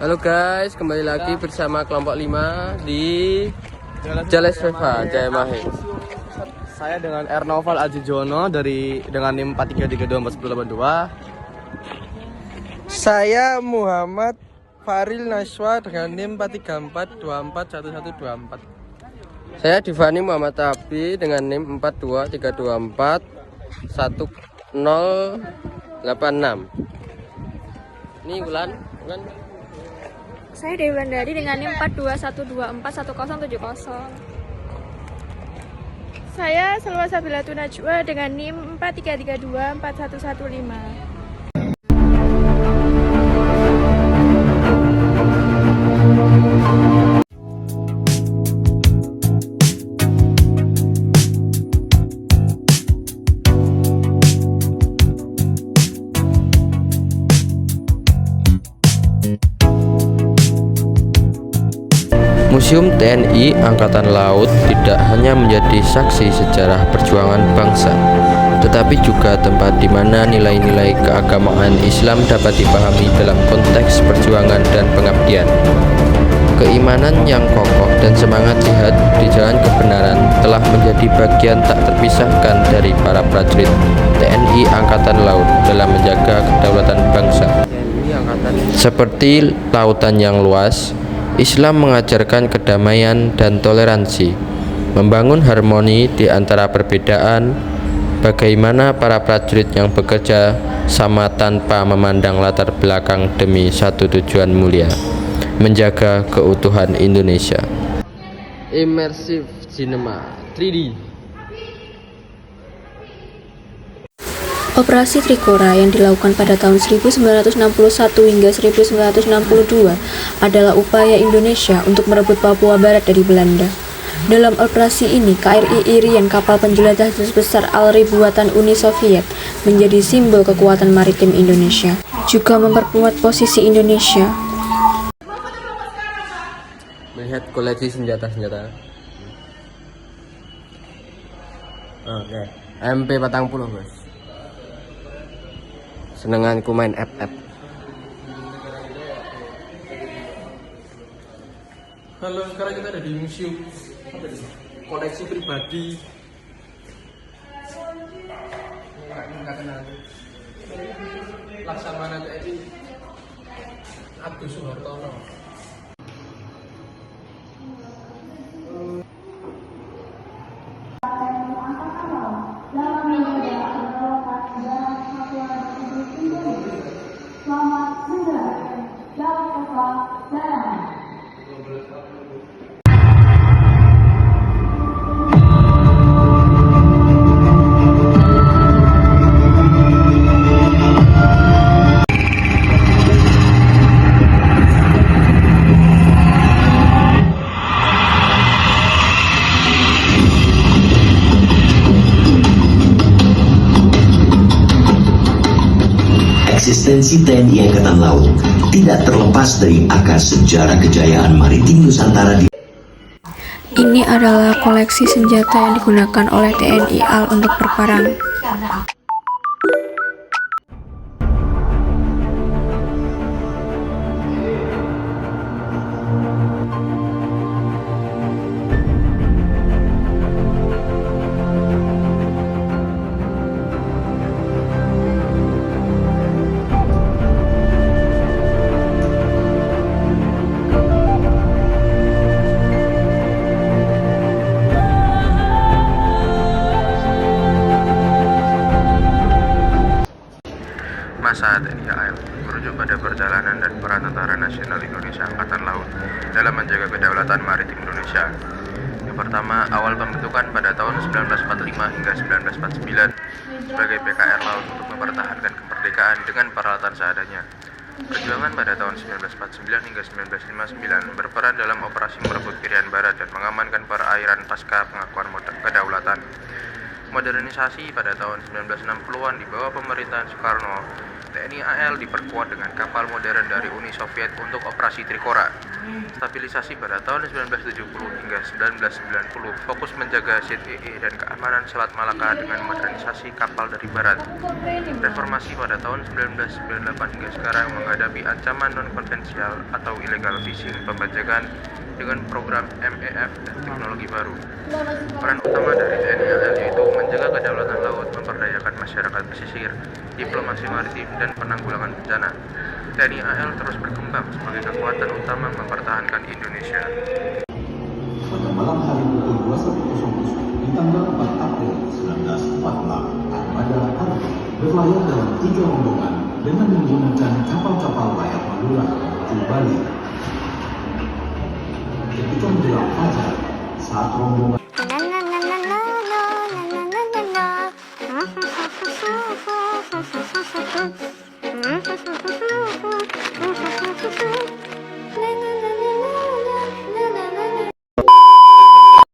Halo guys, kembali lagi bersama kelompok 5 di Jales Veva, Jaya Mahe. Saya dengan Ernoval Ajijono dengan NIM 43324182. Saya Muhammad Faril Naswa dengan NIM 434241124. Saya Divani Muhammad Abi dengan NIM 423241086. Ini Wulan. Saya Dewi Wulandari dengan NIM 421241070. Saya Salwa Sabilatu Najwa dengan NIM 433241115. Museum TNI Angkatan Laut tidak hanya menjadi saksi sejarah perjuangan bangsa, tetapi juga tempat di mana nilai-nilai keagamaan Islam dapat dipahami dalam konteks perjuangan dan pengabdian. Keimanan yang kokoh dan semangat jihad di jalan kebenaran telah menjadi bagian tak terpisahkan dari para prajurit TNI Angkatan Laut dalam menjaga kedaulatan bangsa. Seperti lautan yang luas, Islam mengajarkan kedamaian dan toleransi, membangun harmoni di antara perbedaan, bagaimana para prajurit yang bekerja sama tanpa memandang latar belakang demi satu tujuan mulia, menjaga keutuhan Indonesia. Immersive Cinema 3D. Operasi Trikora yang dilakukan pada tahun 1961 hingga 1962 adalah upaya Indonesia untuk merebut Papua Barat dari Belanda. Dalam operasi ini, KRI Irian, kapal penjelajah terbesar ALRI buatan Uni Soviet, menjadi simbol kekuatan maritim Indonesia, juga memperkuat posisi Indonesia. Melihat koleksi senjata-senjata. Oke, MP40 guys. Senenganku main FF. Halo, sekarang kita ada di museum koleksi pribadi. Nggak kenal. Laksamana TNI Agus Suhartono. Eksistensi TNI Angkatan Laut tidak terlepas dari akar sejarah kejayaan maritim Nusantara di Ini adalah koleksi senjata yang digunakan oleh TNI AL untuk berperang. Masa TNI AL merujuk pada perjalanan dan peran Tentara Nasional Indonesia Angkatan Laut dalam menjaga kedaulatan maritim Indonesia. Yang pertama, awal pembentukan pada tahun 1945 hingga 1949 sebagai PKR Laut untuk mempertahankan kemerdekaan dengan peralatan seadanya. Perjuangan pada tahun 1949 hingga 1959 berperan dalam operasi merebut Irian Barat dan mengamankan perairan pasca pengakuan kedaulatan. Modernisasi pada tahun 1960-an di bawah pemerintahan Soekarno TNI AL diperkuat dengan kapal modern dari Uni Soviet untuk operasi Trikora. Stabilisasi pada tahun 1970 hingga 1990 fokus menjaga ZEE dan keamanan Selat Malaka dengan modernisasi kapal dari barat. Reformasi pada tahun 1998 hingga sekarang menghadapi ancaman non-konvensional atau illegal fishing pembajakan dengan program MEF dan teknologi baru. Peran utama dari TNI AL yaitu menjaga kedaulatan laut, memperdayakan masyarakat pesisir, diplomasi maritim, dan penanggulangan bencana. TNI AL terus berkembang sebagai kekuatan utama mempertahankan Indonesia. Pada malam hari pukul 21.00 di tanggal 4 April 1948, armada Argo berlayar dalam 3 rombongan dengan menggunakan kapal-kapal layar Madura menuju Bali. Ketika menjelang fajar, saat rombongan